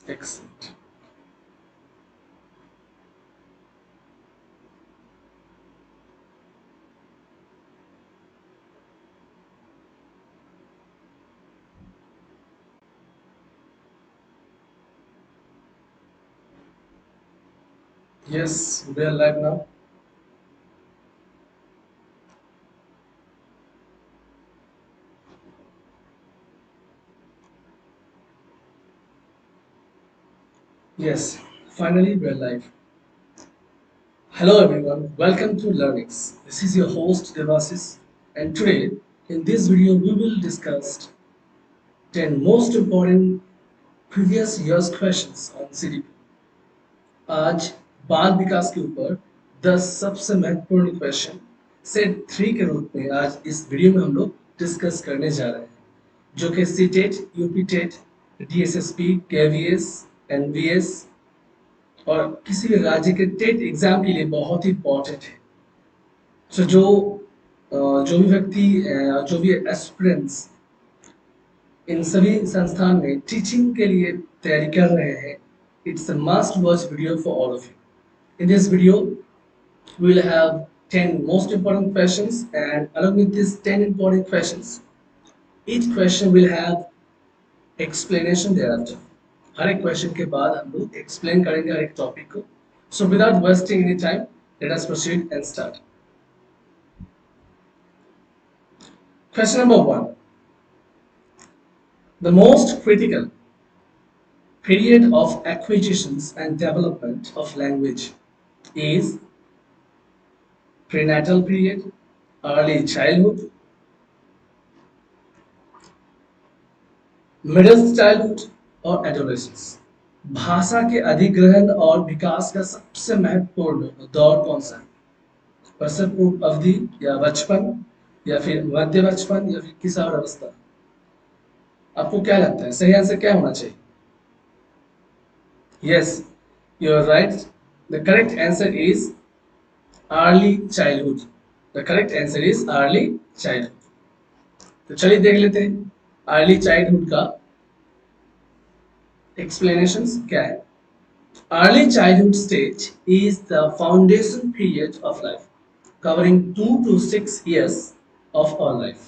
Excellent. Yes, we are live now. Yes, finally we are live. Hello everyone, welcome to Learnings. This is your host Devasis, and today in this video we will discuss 10 most important previous year's questions on CDP. आज बाल विकास के ऊपर 10 सबसे महत्वपूर्ण question set 3 के रूप में आज इस वीडियो में हम लोग डिस्कस करने जा रहे हैं, जो कि C TET, UP TET, DSSP, KVS, NVS और किसी भी राज्य के टेट एग्जाम के लिए बहुत ही इंपॉर्टेंट है। सो जो भी व्यक्ति जो भी एस्पिरेंट्स इन सभी संस्थान में टीचिंग के लिए तैयारी कर रहे हैं, it's a must watch video for all of you. In this video we will have 10 most important questions, and along with these 10 important questions, each question will have explanation thereafter. हर एक question के बाद हम लोग explain करेंगे हर एक topic को। So without wasting any time, let us proceed and start. Question number 1. The most critical period of acquisitions and development of language is prenatal period, early childhood, middle childhood और adolescence. भाषा के अधिग्रहण और विकास का सबसे महत्वपूर्ण दौर कौन सा है? प्रसव पूर्व अवधि, या बचपन, या फिर मध्य बचपन, या फिर किशोर अवस्था? आपको क्या लगता है सही आंसर क्या होना चाहिए? Yes, you are right. The correct answer is early childhood. The correct answer is early childhood. तो चलिए देख लेते हैं अर्ली चाइल्डहुड का explanations क्या है। Early childhood stage is the foundation period of life, covering 2 to 6 years of our life.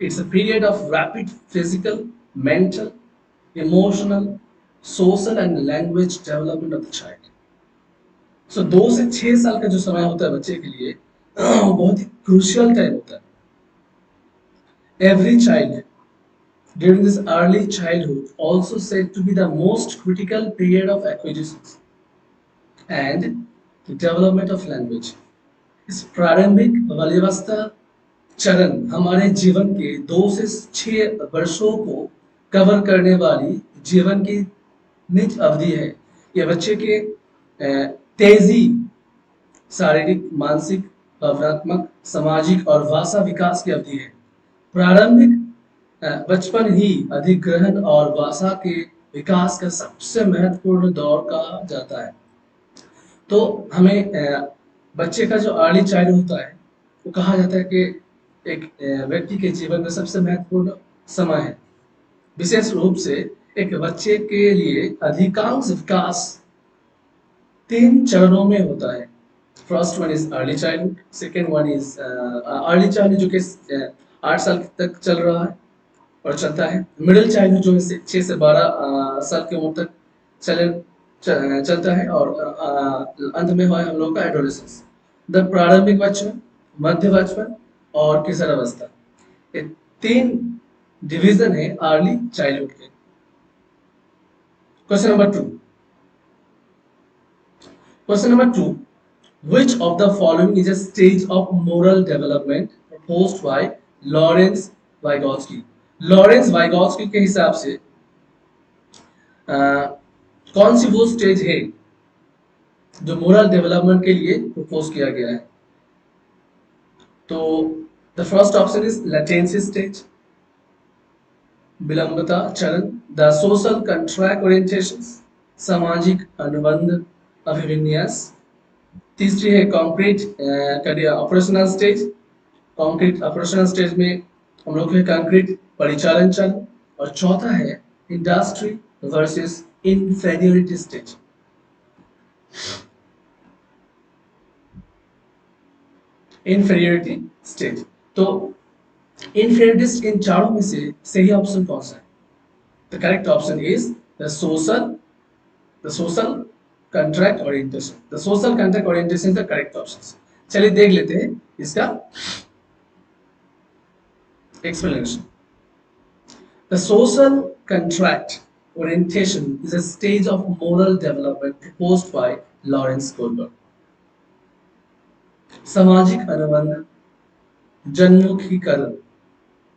It's a period of rapid physical, mental, emotional, social and language development of the child. So 2 से 6 साल का जो समय होता है बच्चे के लिए वो बहुत ही क्रूशियल टाइम होता है। Every child during this early childhood also said to be the most critical period of acquisitions and the development of language. इस प्रारंभिक बाल्यावस्था चरण हमारे जीवन के 2 से 6 वर्षों को कवर करने वाली जीवन की निज अवधि है। यह बच्चे के तेजी, शारीरिक, मानसिक, भावनात्मक, सामाजिक और भाषा विकास की अवधि है। प्रारंभिक बचपन ही अधिग्रहण और भाषा के विकास का सबसे महत्वपूर्ण दौर कहा जाता है। तो हमें बच्चे का जो अर्ली चाइल्ड होता है वो कहा जाता है कि एक व्यक्ति के जीवन में सबसे महत्वपूर्ण समय है। विशेष रूप से एक बच्चे के लिए अधिकांश विकास 3 चरणों में होता है। First one is early childhood, second one is early childhood जो कि 8 साल तक चल रहा है और चलता है। मिडिल चाइल्डहुड जो है 6 से 12 साल की उम्र तक चलता है, और अंत में है हम लोग का एडोलेसेंस। द प्रारंभिक बचपन, मध्य बचपन और किशोर अवस्था, ये 3 डिवीजन है अर्ली चाइल्डहुड के। Question number 2। Question number 2, which of the following is a stage of moral development proposed by Lawrence Vygotsky? Lawrence Vygotsky के हिसाब से कौन सी वो स्टेज है जो मोरल डेवलपमेंट के लिए प्रपोज किया गया है? तो the first option is latency stage, विलंबता चरण, द सोशल कंट्रैक्ट ओरिएंटेशन, सामाजिक अनुबंध अभिविन्यास। तीसरी है concrete operational stage. Concrete operational stage में हम लोग है कंक्रीट परिचालन चरण। और चौथा है industry versus inferiority stage. Inferiority stage. तो inferiority इन चारों में से सही ऑप्शन कौन सा है? The correct option is the social contract orientation. The social contract orientation is the correct option. चलिए देख लेते हैं इसका explanation. The social contract orientation is a stage of moral development proposed by Lawrence Goldberg. सामाजिक अनुबंध जन्मुखीकरण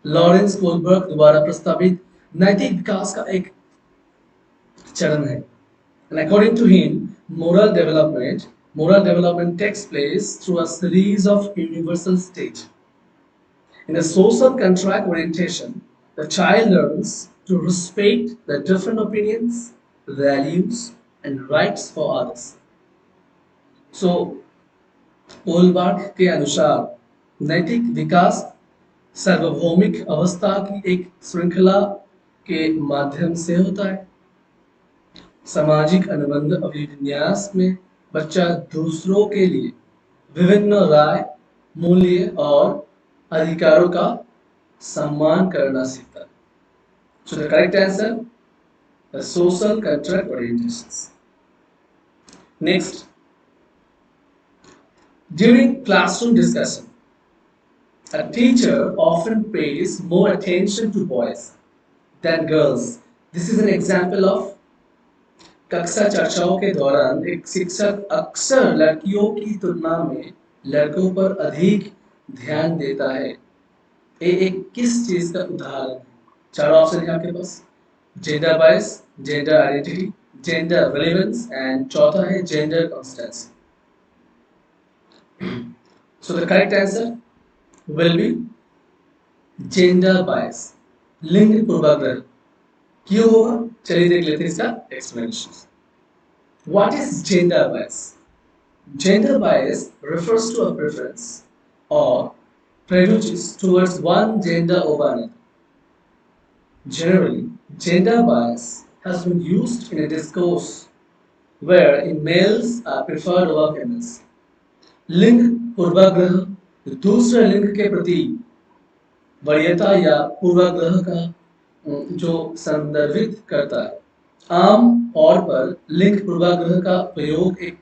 Lawrence Goldberg द्वारा प्रस्तावित नैतिक विकास का एक चरण है. And according to him, moral development takes place through a series of universal stages. In a social contract orientation, the child learns to respect the different opinions, values, and rights for others. So, Goldberg के अनुसार नैतिक विकास सार्वभौमिक अवस्था की एक श्रृंखला के माध्यम से होता है. सामाजिक अनुबंध अभिविन्यास में बच्चा दूसरों के लिए विभिन्न राय, मूल्य और अधिकारों का सम्मान करना सीखता है. So the correct answer, the social contract orientations. Next, during classroom discussion, a teacher often pays more attention to boys than girls. This is an example of कक्षा चर्चाओं के दौरान एक शिक्षक अक्सर लड़कियों की तुलना में लड़कों पर अधिक ध्यान देता है. ये एक किस चीज का उदाहरण है? चार ऑप्शन है आपके पास. Gender bias, gender identity, gender relevance and चौथा है gender constancy. So the correct answer will be gender bias, लिंग पूर्वाग्रह. क्यों होगा? चलिए देख लेते हैं इसका explanation. What is gender bias? Gender bias refers to a preference or prejudice towards one gender over another. Generally, gender bias has been used in a discourse wherein males are preferred over females. लिंग पूर्वाग्रह दूसरे लिंग के प्रति वरीयता या पूर्वाग्रह का जो संदर्भित करता है. आम तौर पर लिंग पूर्वाग्रह का प्रयोग एक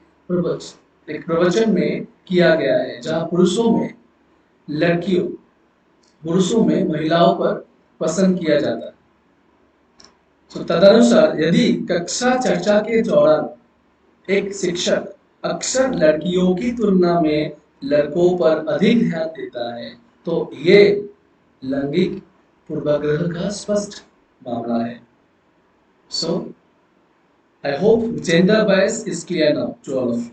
प्रवचन में किया गया है जहां पुरुषों में महिलाओं पर पसंद किया जाता है. तो तदनुसार यदि कक्षा चर्चा के दौरान एक शिक्षक अक्सर लड़कियों की तुलना में लड़कों पर अधिक ध्यान देता है तो ये लैंगिक पूर्वाग्रह का स्पष्ट मामला है. So, I hope gender bias is clear now to all of you.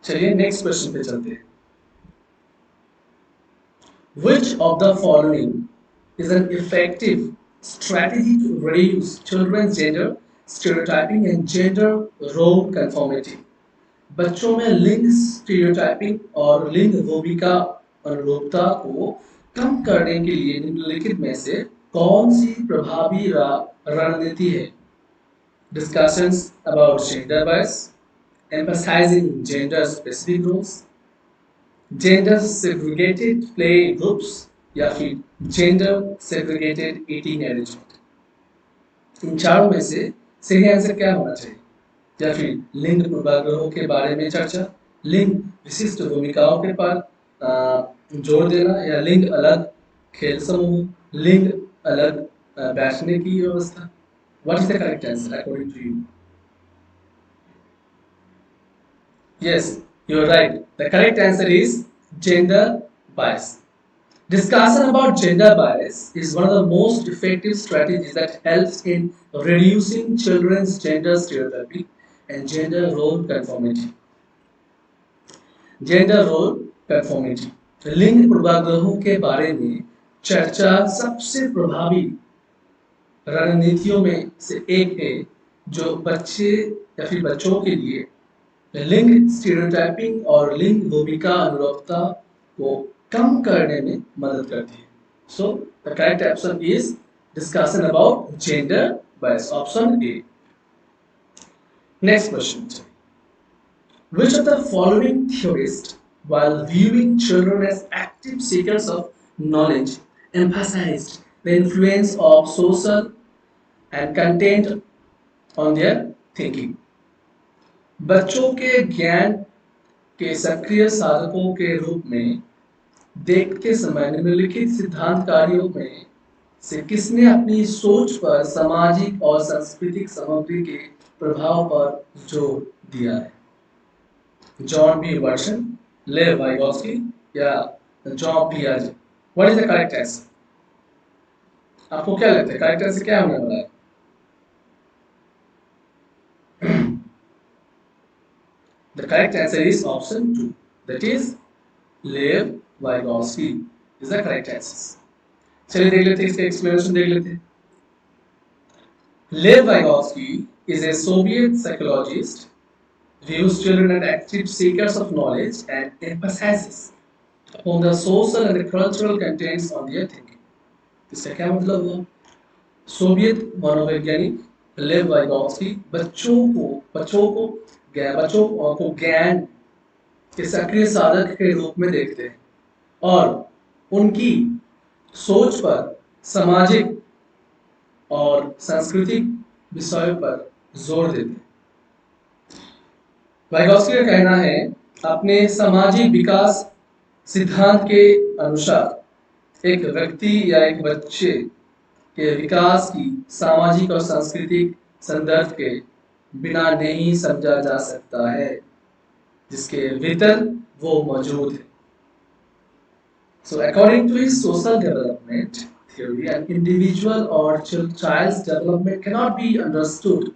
चलिए नेक्स्ट क्वेश्चन पे चलते हैं. Which of the following is an effective strategy to reduce children's gender stereotyping and gender role conformity? बच्चों में लिंग stereotyping और लिंग भूमिका अनुरूपता को कम करने के लिए निम्नलिखित में से कौन सी प्रभावी रणनीति है? Discussions about gender bias, emphasizing gender specific roles, gender segregated play groups या फिर gender segregated eating arrangement. इन चारों में से सही आंसर क्या होना चाहिए? या फिर लिंग पूर्वाग्रहों के बारे में चर्चा, लिंग विशिष्ट भूमिकाओं के पर जोर देना या लिंग अलग खेल समूह, लिंग अलग बैठने की व्यवस्था. What is the correct answer according to you? Yes, you are right. The correct answer is gender bias. Discussion about gender bias is one of the most effective strategies that helps in reducing children's gender stereotyping and gender role conformity. Gender role conformity. लिंग पूर्वाग्रहों के बारे में चर्चा सबसे प्रभावी रणनीतियों में से एक है जो बच्चे या फिर बच्चों के लिए लिंग स्टीरियोटाइपिंग और लिंग भूमिका अनुरूपता को कम करने में मदद करती है. So the correct option is discussion about gender बस option A. Next question, which of the following theorists, while viewing children as active seekers of knowledge, emphasized the influence of social and content on their thinking? बच्चों के ज्ञान के सक्रिय साधकों के रूप में देखते समय निम्नलिखित सिद्धांत कार्यों में से किसने अपनी सोच पर सामाजिक और सांस्कृतिक सामग्री के प्रभाव पर जोर दिया है? John B Watson, Lev Vygotsky या जॉन पियाजे? What is the correct answer? आपको क्या लगता है करेक्ट आंसर क्या होने वाला है? The correct answer is option 2. That is Lev Vygotsky is the correct answer. चलिए देख लेते हैं इसका एक्सप्लेनेशन देख लेते हैं। Lev Vygotsky is a Soviet psychologist views children as active seekers of knowledge and emphasizes upon the social and the cultural contents on their thinking. इसका क्या मतलब हुआ? सोवियत मनोवैज्ञानिक लेव वाइगोत्स्की बच्चों को ज्ञान के सक्रिय साधक के रूप में देखते हैं और उनकी सोच पर सामाजिक और सांस्कृतिक विषयों पर जोर देते हैं। वाइगोत्स्की का कहना है अपने सामाजिक विकास सिद्धांत के अनुसार एक व्यक्ति या एक बच्चे के विकास की सामाजिक और सांस्कृतिक संदर्भ के बिना नहीं समझा जा सकता है जिसके भीतर वो मौजूद है। So according to his social development theory, an individual or child's development cannot be understood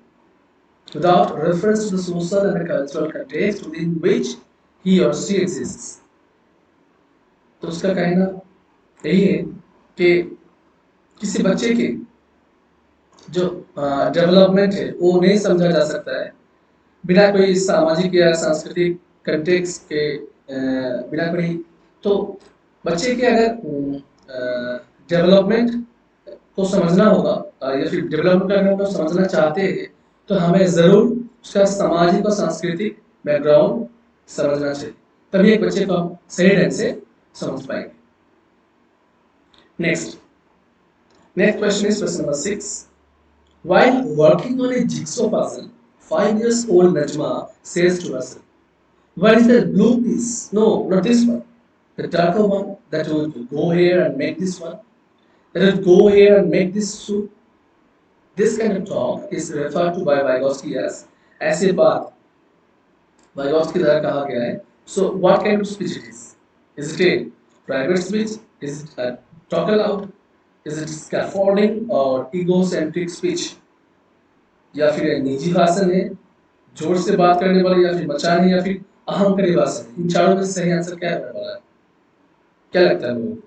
without reference to the social and the cultural context within which he or she exists. तो उसका कहना यही है कि किसी बच्चे के जो डेवलपमेंट है वो नहीं समझा जा सकता है बिना कोई सामाजिक या सांस्कृतिक कंटेक्स्ट के बिना कोई। तो बच्चे के अगर डेवलपमेंट को समझना होगा या फिर डेवलपमेंट अगर हम समझना चाहते हैं तो हमें ज़रूर उसका सामाजिक और सांस्कृतिक बैकग्राउंड समझना चाहिए, तभी एक बच्चे को हम सही ढंग से समझ पाएंगे। Next question is question number 6। While working on a jigsaw puzzle, 5-year-old Najma says to herself, "Where is the blue piece? No, not this one. The darker one that would go here and make this one. That would go here and make this soup." This kind of talk is referred to by Vygotsky as ऐसे बात Vygotsky द्वारा कहा गया है। So, what kind of speech it is? Is it a private speech? Is it a talk aloud? Is it scaffolding or egocentric speech? या फिर निजी भाषण है, जोर से बात करने वाला, या फिर मचाने, या फिर अहंकारी भाषण? इन चारों में सही आंसर क्या होने वाला है? क्या लगता है लोगों को?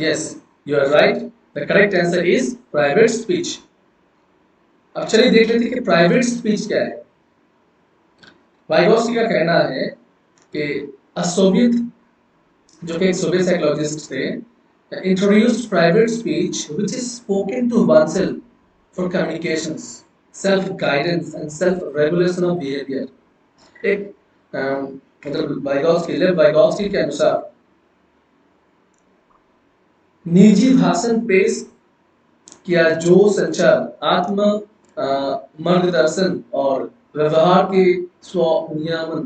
Yes, you are right. The correct answer is private speech. अब चलिए देख लेते हैं कि प्राइवेट स्पीच क्या है। वाइगोत्स्की का कहना है कि सोवियत जो कि एक सोवियत साइकोलॉजिस्ट थे, introduced private speech which is spoken to oneself for communications, self-guidance and self-regulation of behavior. एक मतलब वाइगोत्स्की के अनुसार निजी भाषण पेश किया जो संचार आत्म मार्गदर्शन और व्यवहार के स्व नियमन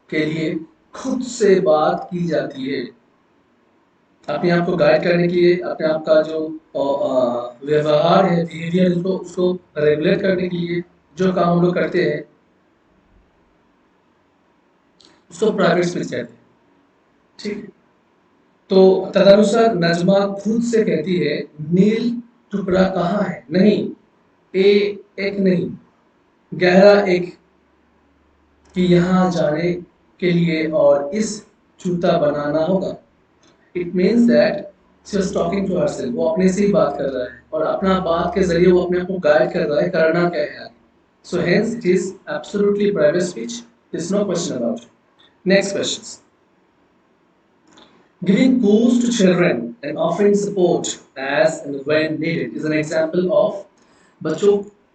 के लिए खुद से बात की जाती है। अपने आप को गाइड करने के लिए, अपने आप का जो व्यवहार है, बिहेवियर, उसको रेगुलेट करने के लिए जो काम हम लोग करते हैं उसको प्राइवेट स्पीच कहते हैं। ठीक, तो तदनुसार नजमा खुद से कहती है नील टुकड़ा कहाँ है? नहीं, एक नहीं, गहरा एक कि यहाँ जाने के लिए और इस जूता बनाना होगा। It means that she was talking to herself. वो अपने से ही बात कर रहा है और अपना बात के जरिए वो अपने आप को गाइड कर रहा है करना क्या है। So hence it is absolutely private speech. There is no question about it. Next questions. Giving cues to children and offering support as and when needed is an example of बच्चों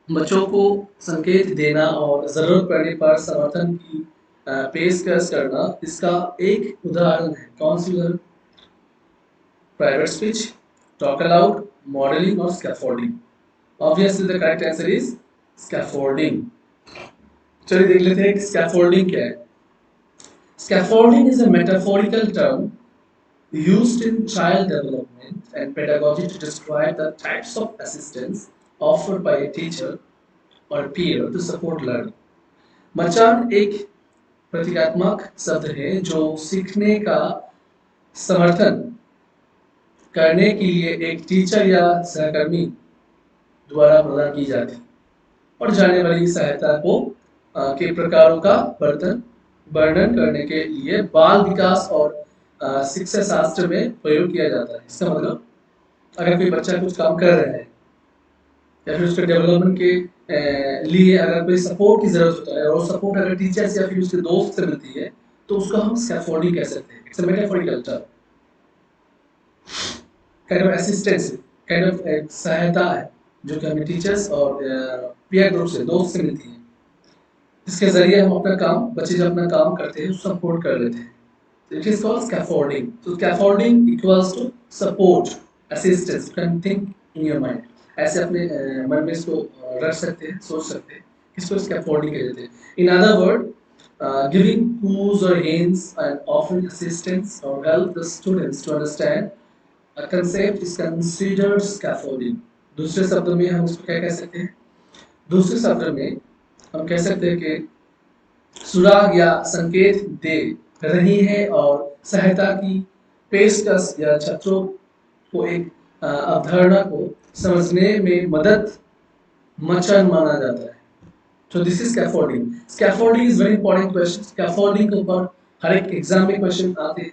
बच्चों को संकेत देना और ज़रूरत पड़ने पर समर्थन की पेशकश करना इसका एक उदाहरण है। कौन सी उदाहरण? Private speech, talk aloud, modelling और scaffolding. Obviously the correct answer is scaffolding. चलिए देख लेते हैं कि स्कैफोल्डिंग क्या है। Scaffolding is a metaphorical term used in child development and pedagogy to describe the types of assistance offered by a teacher or peer to support learning. मचान एक प्रतीकात्मक शब्द है जो सीखने का समर्थन करने के लिए एक टीचर या सहकर्मी द्वारा प्रदान की जाती और जाने वाली सहायता को के प्रकारों का वर्णन करने के लिए बाल विकास और शिक्षा शास्त्र में प्रयोग किया जाता है। इसका मतलब अगर कोई बच्चा कुछ काम कर रहा है या फिर उसके डेवलपमेंट के लिए अगर कोई सपोर्ट की जरूरत होता है और सपोर्ट अगर टीचर्स या फिर उसके दोस्त से मिलती है तो उसको हम स्कैफोल्डिंग कह सकते हैं। It's a metaphorical term, kind of assistance, kind of एक सहायता है जो कि हमें टीचर्स और पीयर ग्रुप से दोस्त से मिलती है, जिसके जरिए हम अपना काम बच्चे जब अपना काम करते हैं सपोर्ट कर लेते हैं। It is called scaffolding. So scaffolding equals to support, assistance. You can think in your mind. ऐसे अपने मन में इसको रख सकते हैं, सोच सकते हैं, इसको scaffolding कहते हैं। In other word, giving clues or hints and offering assistance or help the students to understand a concept is considered scaffolding. दूसरे शब्दों में हम इसको क्या कह सकते हैं? दूसरे शब्दों में हम कह सकते हैं कि सुराग या संकेत दे रही है और सहायता की पेशकश या छात्रों को एक अवधारणा को समझने में मदद मचान माना जाता है। So this is scaffolding. Scaffolding is very important question. Scaffolding के ऊपर हर एक एग्जाम में क्वेश्चन आते हैं।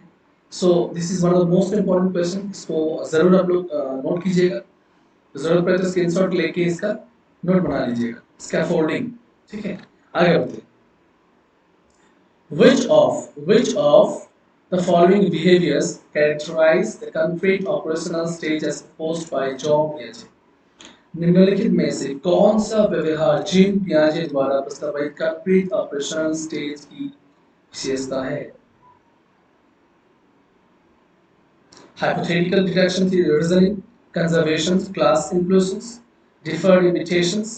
So this is one of the most important question. इसको जरूर आप लोग नोट कीजिएगा। जरूरत पड़े तो स्क्रीनशॉट लेके इसका नोट बना लीजिएगा। Scaffolding, ठीक है? आगे बढ़ते हैं। Which of the following behaviors characterize the concrete operational stage as proposed by John Piaget? निम्नलिखित में से कौन सा व्यवहार जीन पियाजे द्वारा प्रस्तावित कंक्रीट ऑपरेशनल स्टेज की विशेषता है? Hypothetical deduction reasoning, conservation, class inclusions, deferred imitations,